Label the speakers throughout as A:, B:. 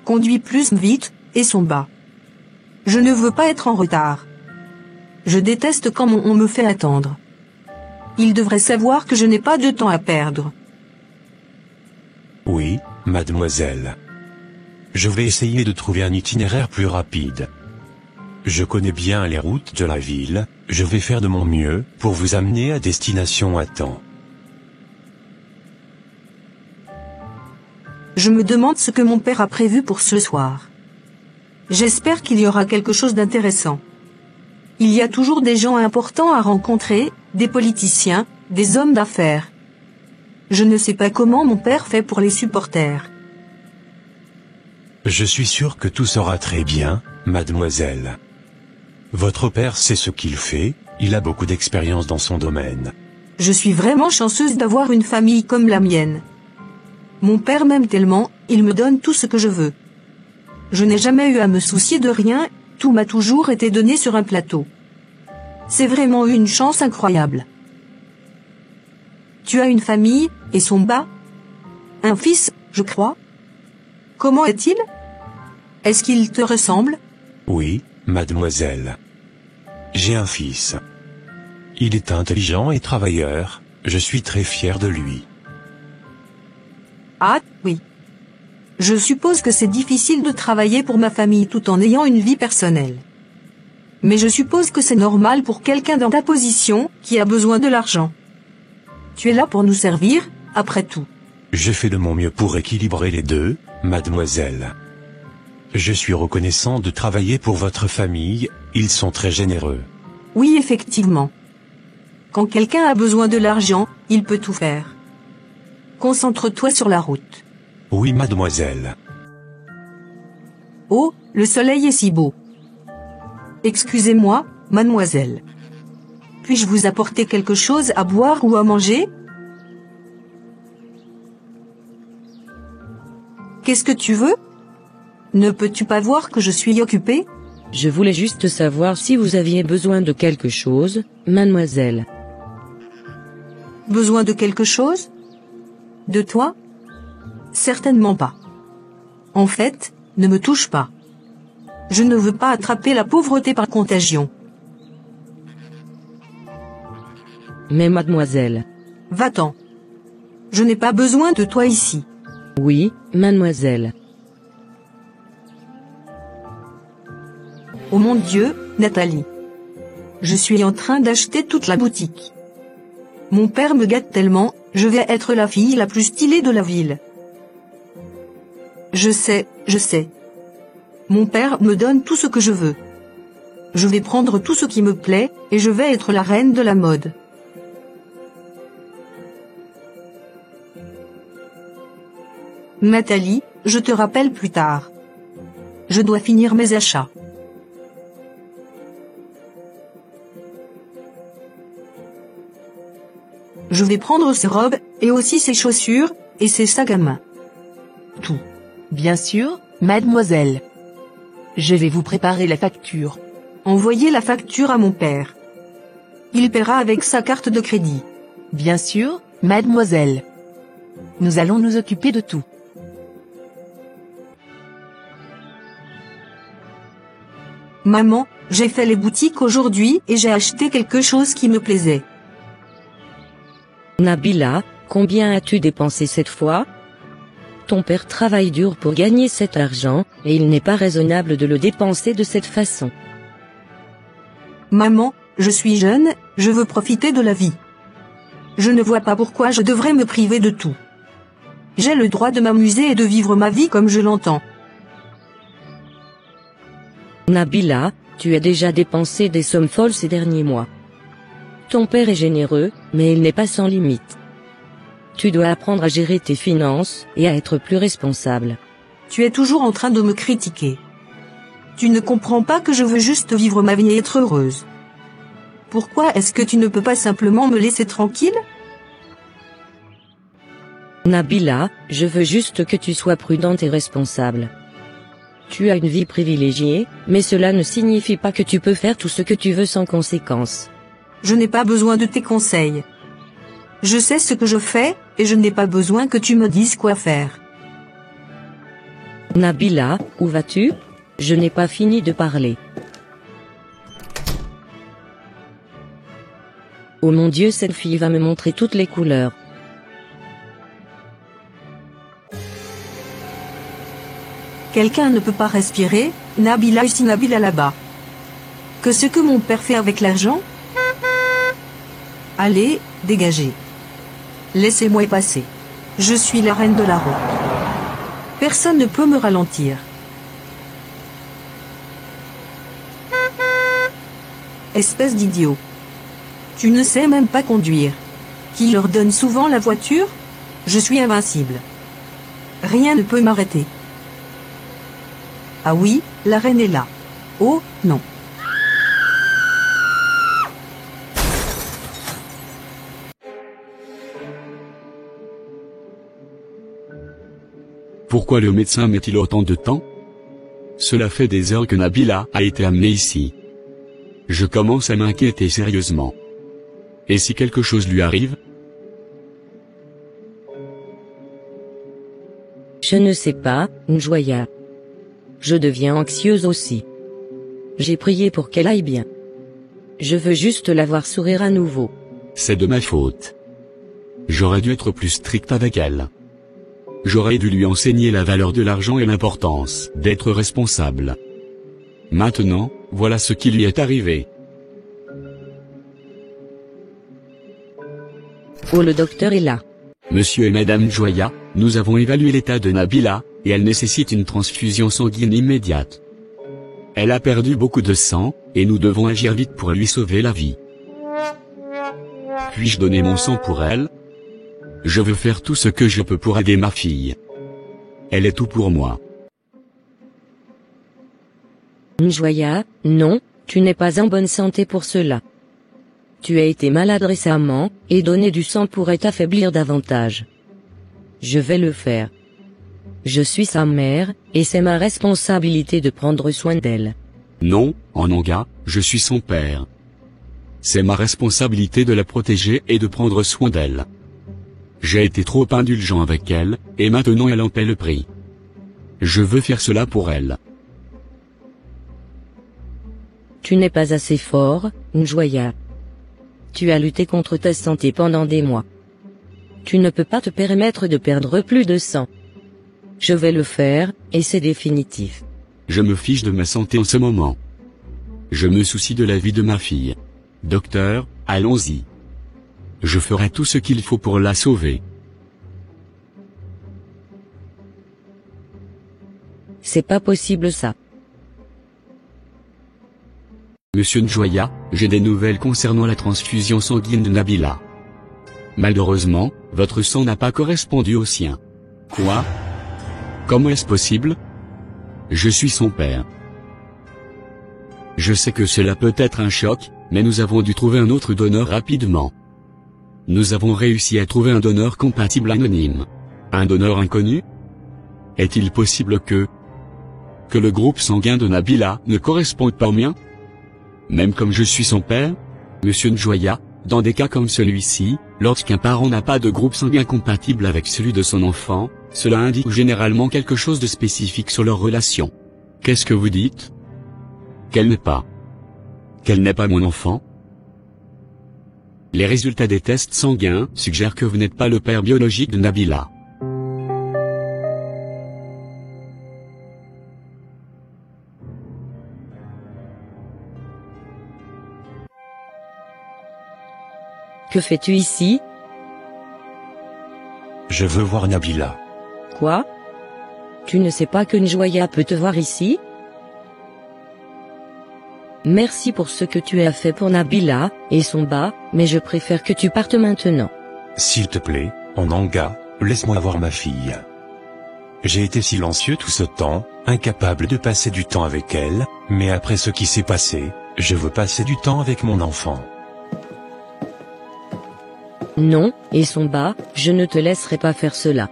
A: conduit plus vite, et sont bas. Je ne veux pas être en retard. Je déteste quand on me fait attendre. Il devrait savoir que je n'ai pas de temps à perdre.
B: Oui, mademoiselle. Je vais essayer de trouver un itinéraire plus rapide. Je connais bien les routes de la ville, je vais faire de mon mieux pour vous amener à destination à temps.
A: Je me demande ce que mon père a prévu pour ce soir. J'espère qu'il y aura quelque chose d'intéressant. Il y a toujours des gens importants à rencontrer, des politiciens, des hommes d'affaires. Je ne sais pas comment mon père fait pour les supporters.
B: Je suis sûr que tout sera très bien, mademoiselle. Votre père sait ce qu'il fait, il a beaucoup d'expérience dans son domaine.
A: Je suis vraiment chanceuse d'avoir une famille comme la mienne. Mon père m'aime tellement, il me donne tout ce que je veux. Je n'ai jamais eu à me soucier de rien, tout m'a toujours été donné sur un plateau. C'est vraiment une chance incroyable. Tu as une famille, et son bas? Un fils, je crois. Comment est-il? Est-ce qu'il te ressemble?
B: Oui, mademoiselle. J'ai un fils. Il est intelligent et travailleur, je suis très fier de lui.
A: Ah, oui. Je suppose que c'est difficile de travailler pour ma famille tout en ayant une vie personnelle. Mais je suppose que c'est normal pour quelqu'un dans ta position, qui a besoin de l'argent. Tu es là pour nous servir, après tout.
B: Je fais de mon mieux pour équilibrer les deux, mademoiselle. Je suis reconnaissant de travailler pour votre famille, ils sont très généreux.
A: Oui, effectivement. Quand quelqu'un a besoin de l'argent, il peut tout faire. Concentre-toi sur la route.
B: Oui, mademoiselle.
A: Oh, le soleil est si beau. Excusez-moi, mademoiselle. Puis-je vous apporter quelque chose à boire ou à manger? Qu'est-ce que tu veux? Ne peux-tu pas voir que je suis occupée?
C: Je voulais juste savoir si vous aviez besoin de quelque chose, mademoiselle.
A: Besoin de quelque chose? De toi? Certainement pas. En fait, ne me touche pas. Je ne veux pas attraper la pauvreté par contagion.
C: Mais mademoiselle.
A: Va-t'en. Je n'ai pas besoin de toi ici.
C: Oui, mademoiselle.
A: Oh mon Dieu, Nathalie. Je suis en train d'acheter toute la boutique. Mon père me gâte tellement, je vais être la fille la plus stylée de la ville. Je sais. Mon père me donne tout ce que je veux. Je vais prendre tout ce qui me plaît, et je vais être la reine de la mode. Nathalie, je te rappelle plus tard. Je dois finir mes achats. Je vais prendre ces robes, et aussi ces chaussures, et ces sacs à main. Tout.
D: Bien sûr, mademoiselle. Je vais vous préparer la facture.
A: Envoyez la facture à mon père. Il paiera avec sa carte de crédit.
D: Bien sûr, mademoiselle. Nous allons nous occuper de tout.
A: Maman, j'ai fait les boutiques aujourd'hui et j'ai acheté quelque chose qui me plaisait.
C: Nabila, combien as-tu dépensé cette fois? Ton père travaille dur pour gagner cet argent, et il n'est pas raisonnable de le dépenser de cette façon.
A: Maman, je suis jeune, je veux profiter de la vie. Je ne vois pas pourquoi je devrais me priver de tout. J'ai le droit de m'amuser et de vivre ma vie comme je l'entends.
C: Nabila, tu as déjà dépensé des sommes folles ces derniers mois. Ton père est généreux, mais il n'est pas sans limite. Tu dois apprendre à gérer tes finances, et à être plus responsable.
A: Tu es toujours en train de me critiquer. Tu ne comprends pas que je veux juste vivre ma vie et être heureuse. Pourquoi est-ce que tu ne peux pas simplement me laisser tranquille?
C: Nabila, je veux juste que tu sois prudente et responsable. Tu as une vie privilégiée, mais cela ne signifie pas que tu peux faire tout ce que tu veux sans conséquence.
A: Je n'ai pas besoin de tes conseils. Je sais ce que je fais, et je n'ai pas besoin que tu me dises quoi faire.
C: Nabila, où vas-tu? Je n'ai pas fini de parler. Oh mon Dieu, cette fille va me montrer toutes les couleurs.
A: Quelqu'un ne peut pas respirer, Nabila ici, Nabila là-bas. Que ce que mon père fait avec l'argent? Allez, dégagez. Laissez-moi passer. Je suis la reine de la route. Personne ne peut me ralentir. Espèce d'idiot. Tu ne sais même pas conduire. Qui leur donne souvent la voiture? Je suis invincible. Rien ne peut m'arrêter. Ah oui, la reine est là. Oh, non.
E: Pourquoi le médecin met-il autant de temps? Cela fait des heures que Nabila a été amenée ici. Je commence à m'inquiéter sérieusement. Et si quelque chose lui arrive?
C: Je ne sais pas, Njoya. Je deviens anxieuse aussi. J'ai prié pour qu'elle aille bien. Je veux juste la voir sourire à nouveau.
E: C'est de ma faute. J'aurais dû être plus strict avec elle. J'aurais dû lui enseigner la valeur de l'argent et l'importance d'être responsable. Maintenant, voilà ce qui lui est arrivé.
C: Oh, le docteur est là.
E: Monsieur et Madame Njoya, nous avons évalué l'état de Nabila, et elle nécessite une transfusion sanguine immédiate. Elle a perdu beaucoup de sang, et nous devons agir vite pour lui sauver la vie. Puis-je donner mon sang pour elle? Je veux faire tout ce que je peux pour aider ma fille. Elle est tout pour moi.
C: Njoya, non, tu n'es pas en bonne santé pour cela. Tu as été malade récemment, et donner du sang pourrait t'affaiblir davantage. Je vais le faire. Je suis sa mère, et c'est ma responsabilité de prendre soin d'elle.
E: Non, Ananga, je suis son père. C'est ma responsabilité de la protéger et de prendre soin d'elle. J'ai été trop indulgent avec elle, et maintenant elle en paie le prix. Je veux faire cela pour elle.
C: Tu n'es pas assez fort, Njoya. Tu as lutté contre ta santé pendant des mois. Tu ne peux pas te permettre de perdre plus de sang. Je vais le faire, et c'est définitif.
E: Je me fiche de ma santé en ce moment. Je me soucie de la vie de ma fille. Docteur, allons-y. Je ferai tout ce qu'il faut pour la sauver.
C: C'est pas possible ça.
E: Monsieur Njoya, j'ai des nouvelles concernant la transfusion sanguine de Nabila. Malheureusement, votre sang n'a pas correspondu au sien. Quoi? Comment est-ce possible? Je suis son père. Je sais que cela peut être un choc, mais nous avons dû trouver un autre donneur rapidement. Nous avons réussi à trouver un donneur compatible anonyme. Un donneur inconnu? Est-il possible que le groupe sanguin de Nabila ne corresponde pas au mien? Même comme je suis son père? Monsieur Njoya, dans des cas comme celui-ci, lorsqu'un parent n'a pas de groupe sanguin compatible avec celui de son enfant, cela indique généralement quelque chose de spécifique sur leur relation. Qu'est-ce que vous dites? Qu'elle n'est pas mon enfant? Les résultats des tests sanguins suggèrent que vous n'êtes pas le père biologique de Nabila.
C: Que fais-tu ici?
B: Je veux voir Nabila.
C: Quoi? Tu ne sais pas que Njoya peut te voir ici? Merci pour ce que tu as fait pour Nabila, et son bas, mais je préfère que tu partes maintenant.
B: S'il te plaît, Ananga, laisse-moi voir ma fille. J'ai été silencieux tout ce temps, incapable de passer du temps avec elle, mais après ce qui s'est passé, je veux passer du temps avec mon enfant.
C: Non, et son bas, je ne te laisserai pas faire cela.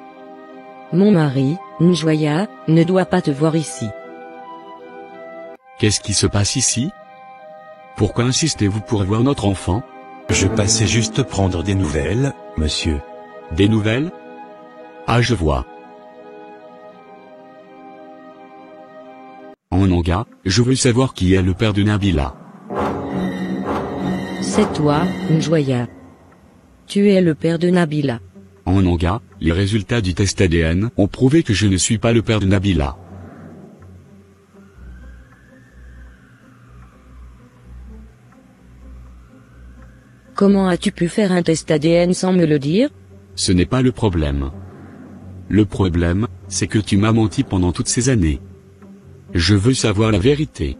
C: Mon mari, Njoya, ne doit pas te voir ici.
E: Qu'est-ce qui se passe ici? Pourquoi insistez-vous pour voir notre enfant?
B: Je passais juste prendre des nouvelles, monsieur.
E: Des nouvelles? Ah, je vois. Onanga, je veux savoir qui est le père de Nabila.
C: C'est toi, Njoya. Tu es le père de Nabila.
E: En Onanga, les résultats du test ADN ont prouvé que je ne suis pas le père de Nabila.
C: Comment as-tu pu faire un test ADN sans me le dire?
E: Ce n'est pas le problème. Le problème, c'est que tu m'as menti pendant toutes ces années. Je veux savoir la vérité.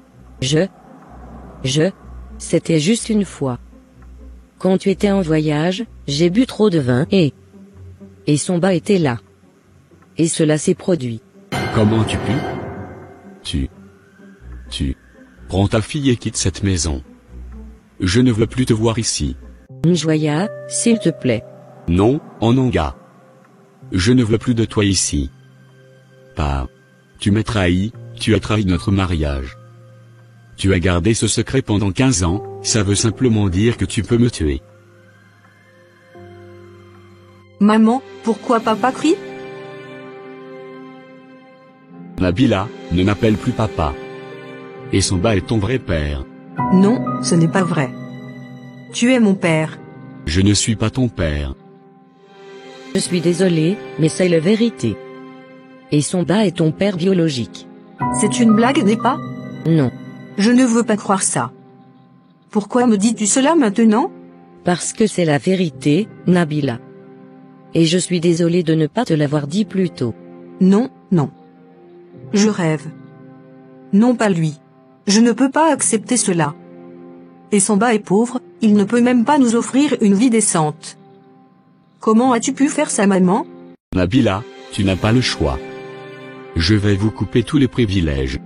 C: C'était juste une fois. Quand tu étais en voyage, j'ai bu trop de vin et Somba était là. Et cela s'est produit.
E: Comment tu puis? Tu. Prends ta fille et quitte cette maison. Je ne veux plus te voir ici.
C: Njoya, s'il te plaît.
E: Non, Onanga. Je ne veux plus de toi ici. Pas. Tu m'as trahi, tu as trahi notre mariage. Tu as gardé ce secret pendant 15 ans, ça veut simplement dire que tu peux me tuer.
A: Maman, pourquoi papa crie?
E: Nabila, ne m'appelle plus papa. Et Somba est ton vrai père.
A: Non, ce n'est pas vrai. Tu es mon père.
E: Je ne suis pas ton père.
C: Je suis désolé, mais c'est la vérité. Et Somba est ton père biologique.
A: C'est une blague, n'est-ce pas?
C: Non.
A: Je ne veux pas croire ça. Pourquoi me dis-tu cela maintenant?
C: Parce que c'est la vérité, Nabila. Et je suis désolé de ne pas te l'avoir dit plus tôt.
A: Non. Je rêve. Non, pas lui. Je ne peux pas accepter cela. Et Somba est pauvre, il ne peut même pas nous offrir une vie décente. Comment as-tu pu faire ça, maman?
E: Nabila, tu n'as pas le choix. Je vais vous couper tous les privilèges.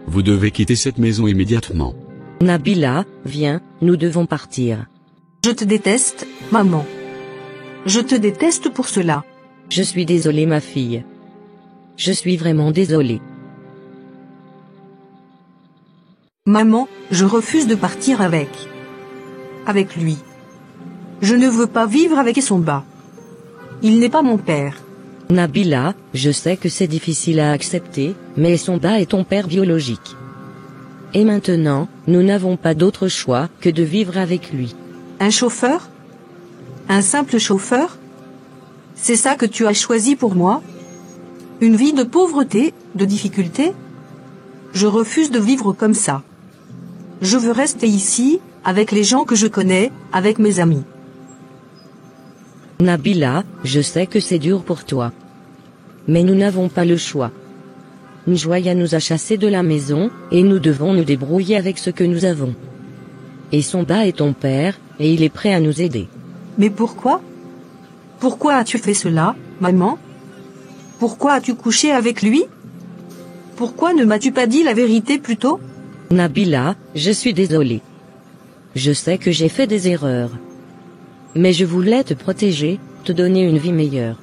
E: Vous devez quitter cette maison immédiatement.
C: Nabila, viens, nous devons partir.
A: Je te déteste, maman. Je te déteste pour cela.
C: Je suis désolée, ma fille. Je suis vraiment désolée.
A: Maman, je refuse de partir avec lui. Je ne veux pas vivre avec Somba. Il n'est pas mon père.
C: Nabila, je sais que c'est difficile à accepter, mais Somba est ton père biologique. Et maintenant, nous n'avons pas d'autre choix que de vivre avec lui.
A: Un chauffeur? Un simple chauffeur? C'est ça que tu as choisi pour moi? Une vie de pauvreté, de difficulté? Je refuse de vivre comme ça. Je veux rester ici, avec les gens que je connais, avec mes amis.
C: Nabila, je sais que c'est dur pour toi. Mais nous n'avons pas le choix. Njoya nous a chassés de la maison, et nous devons nous débrouiller avec ce que nous avons. Et Somba est ton père, et il est prêt à nous aider.
A: Mais pourquoi? Pourquoi as-tu fait cela, maman? Pourquoi as-tu couché avec lui? Pourquoi ne m'as-tu pas dit la vérité plus tôt?
C: Nabila, je suis désolée. Je sais que j'ai fait des erreurs. Mais je voulais te protéger, te donner une vie meilleure.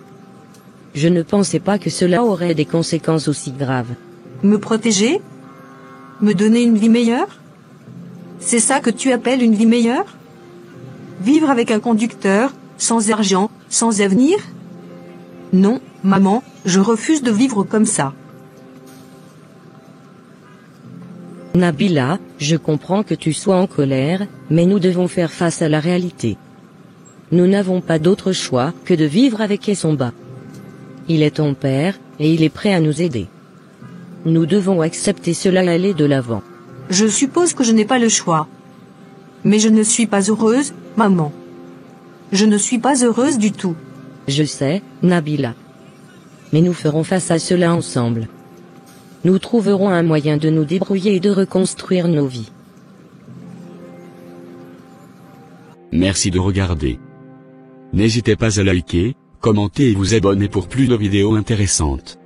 C: Je ne pensais pas que cela aurait des conséquences aussi graves.
A: Me protéger? Me donner une vie meilleure? C'est ça que tu appelles une vie meilleure? Vivre avec un conducteur, sans argent, sans avenir? Non, maman, je refuse de vivre comme ça.
C: Nabila, je comprends que tu sois en colère, mais nous devons faire face à la réalité. Nous n'avons pas d'autre choix que de vivre avec Somba. Il est ton père, et il est prêt à nous aider. Nous devons accepter cela et aller de l'avant.
A: Je suppose que je n'ai pas le choix. Mais je ne suis pas heureuse, maman. Je ne suis pas heureuse du tout.
C: Je sais, Nabila. Mais nous ferons face à cela ensemble. Nous trouverons un moyen de nous débrouiller et de reconstruire nos vies.
E: Merci de regarder. N'hésitez pas à liker, commenter et vous abonner pour plus de vidéos intéressantes.